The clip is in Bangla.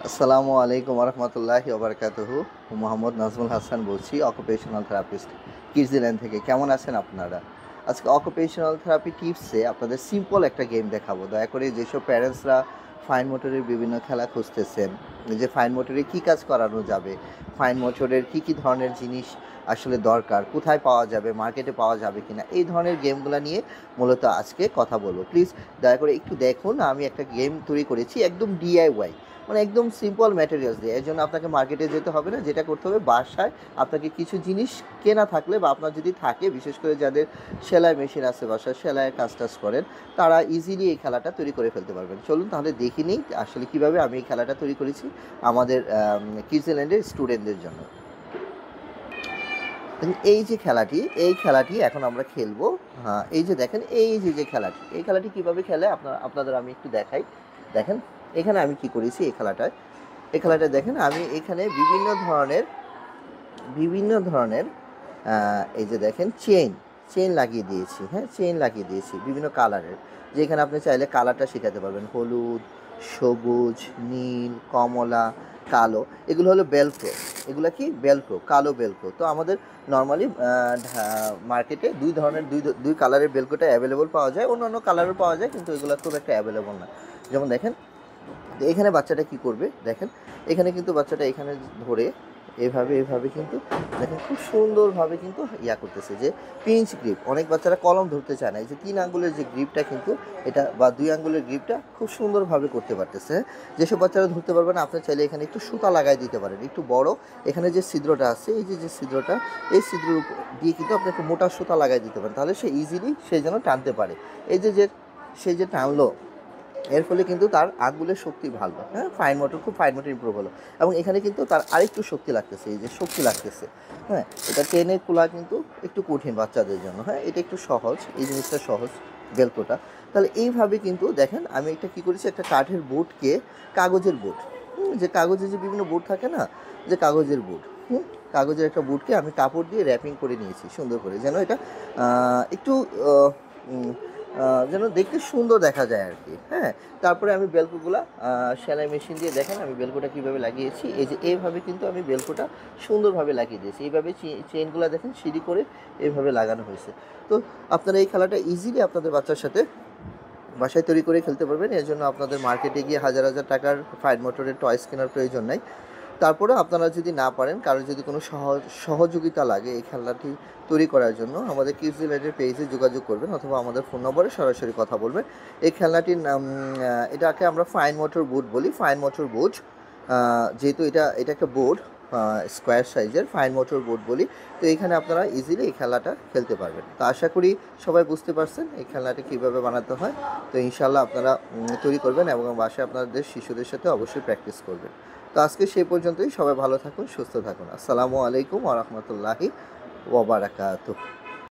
আসসালামু আলাইকুম রহমতুল্লাহি ওবরাকাতুহু। মোহাম্মদ নাজমুল হাসান বলছি, অকুপেশনাল থেরাপিস্ট, কিডজিল্যান্ড থেকে। কেমন আছেন আপনারা? আজকে অকুপেশনাল থেরাপি টিপসে আপনাদের সিম্পল একটা গেম দেখাবো। দয়া করে যেসব প্যারেন্টসরা ফাইন মোটরের বিভিন্ন খেলা খুঁজতেছেন, যে ফাইন মোটরে কী কাজ করানো যাবে, ফাইন মোটরের কী ধরনের জিনিস আসলে দরকার, কোথায় পাওয়া যাবে, মার্কেটে পাওয়া যাবে কিনা, এই ধরনের গেমগুলো নিয়ে মূলত আজকে কথা বলবো। প্লিজ দয়া করে একটু দেখুন, আমি একটা গেম তৈরি করেছি একদম ডিআইওয়াই, মানে একদম সিম্পল ম্যাটেরিয়ালস দিয়ে। এর জন্য আপনাকে মার্কেটে যেতে হবে না। যেটা করতে হবে, বাসায় আপনাকে কিছু জিনিস কেনা থাকলে বা আপনার যদি থাকে, বিশেষ করে যাদের সেলাই মেশিন আছে, বাসায় সেলাইয়ের কাজ টাজ করেন, তারা ইজিলি এই খেলাটা তৈরি করে ফেলতে পারবেন। চলুন তাহলে দেখি নিই আসলে কীভাবে আমি এই খেলাটা তৈরি করেছি আমাদের কিডজিল্যান্ডের স্টুডেন্টদের জন্য। এই যে খেলাটি এখন আমরা খেলবো। হ্যাঁ, এই যে দেখেন, এই যে খেলাটি কীভাবে খেলে আপনাদের আমি একটু দেখাই। দেখেন এখানে আমি কি করেছি, এই খেলাটায় দেখেন আমি এখানে বিভিন্ন ধরনের এই যে দেখেন চেইন লাগিয়ে দিয়েছি। হ্যাঁ, চেইন লাগিয়ে দিয়েছি বিভিন্ন কালারের, যেখানে আপনি চাইলে কালারটা শেখাতে পারবেন, হলুদ, সবুজ, নীল, কমলা, কালো। এগুলো হলো বেলক্রো। এগুলো কি বেলক্রো, কালো বেলক্রো। তো আমাদের নর্মালি মার্কেটে দুই কালারের বেলক্রোটা অ্যাভেলেবল পাওয়া যায়, অন্যান্য কালারও পাওয়া যায়, কিন্তু এগুলো খুব একটা অ্যাভেলেবল না। যেমন দেখেন এখানে বাচ্চাটা কি করবে, দেখেন এখানে কিন্তু বাচ্চাটা এখানে ধরে এভাবে কিন্তু দেখেন খুব সুন্দরভাবে কিন্তু করতেছে, যে পিঞ্চ গ্রিপ। অনেক বাচ্চারা কলম ধরতে চায় না, এই যে 3 আঙ্গুলের যে গ্রিপটা কিন্তু এটা, বা 2 আঙ্গুলের গ্রিপটা খুব সুন্দরভাবে করতে পারতেছে। যেসব বাচ্চারা ধরতে পারবে না, আপনি চাইলে এখানে একটু সুতা লাগাই দিতে পারেন, একটু বড়। এখানে যে ছিদ্রটা আছে, এই যে ছিদ্রটা, এই ছিদ্র দিয়ে কিন্তু আপনি একটু মোটা সুতা লাগাই দিতে পারেন, তাহলে সে ইজিলি যেন টানতে পারে। এই সে যে টানলো, এর ফলে কিন্তু তার আঙ্গুলের শক্তি ভালো। হ্যাঁ, খুব ফাইন মোটর ইমপ্রুভ হলো। এবং এখানে কিন্তু তার আরেকটু শক্তি লাগতেছে, এই যে শক্তি লাগতেছে। হ্যাঁ, এটা টেনে খোলা কিন্তু একটু কঠিন বাচ্চাদের জন্য। হ্যাঁ, এটা একটু সহজ, এই জিনিসটা সহজ, বেলক্রোটা। তাহলে এইভাবে কিন্তু দেখেন আমি একটা কী করেছি, একটা কাঠের বোর্ডকে, কাগজের বোর্ড, যে কাগজের যে বিভিন্ন বোর্ড থাকে না, যে কাগজের বোর্ড, কাগজের একটা বোর্ডকে আমি কাপড় দিয়ে র্যাপিং করে নিয়েছি সুন্দর করে, যেন এটা একটু যেন দেখতে সুন্দর দেখা যায় আর কি। হ্যাঁ, তারপরে আমি বেলকোগুলা সেলাই মেশিন দিয়ে, দেখেন আমি বেলকোটা কীভাবে লাগিয়েছি। এই যে এইভাবে কিন্তু আমি বেলকোটা সুন্দরভাবে লাগিয়ে দিয়েছি। এইভাবে চেইনগুলো দেখেন সিঁড়ি করে এইভাবে লাগানো হয়েছে। তো আপনারা এই খেলাটা ইজিলি আপনাদের বাচ্চার সাথে বাসায় তৈরি করে খেলতে পারবেন। এর জন্য আপনাদের মার্কেটে গিয়ে হাজার হাজার টাকার ফাইন মোটরের টয়স কেনার প্রয়োজন নাই। তারপরে আপনারা যদি না পারেন, কারোর যদি কোনো সহযোগিতা লাগে এই খেলাটি তৈরি করার জন্য, আমাদের কিডজিল্যান্ডের পেজে যোগাযোগ করবেন, অথবা আমাদের ফোন নম্বরে সরাসরি কথা বলবেন। এই খেলনাটির নাম, এটাকে আমরা ফাইন মোটর বোর্ড বলি, ফাইন মোটর বোর্ড। যেহেতু এটা একটা বোর্ড, স্কোয়ার সাইজের ফাইন মোটর বোর্ড বলি। তো এখানে আপনারা ইজিলি এই খেলাটা খেলতে পারবেন। তো আশা করি সবাই বুঝতে পারছেন এই খেলাটি কীভাবে বানাতে হয়। তো ইনশাল্লাহ আপনারা তৈরি করবেন এবং বাসায় আপনাদের শিশুদের সাথে অবশ্যই প্র্যাকটিস করবেন। তো আজকে সেই পর্যন্তই। সবাই ভালো থাকুন, সুস্থ থাকুন। আসসালামু আলাইকুম ওয়া রাহমাতুল্লাহি ওয়া বারাকাতুহু।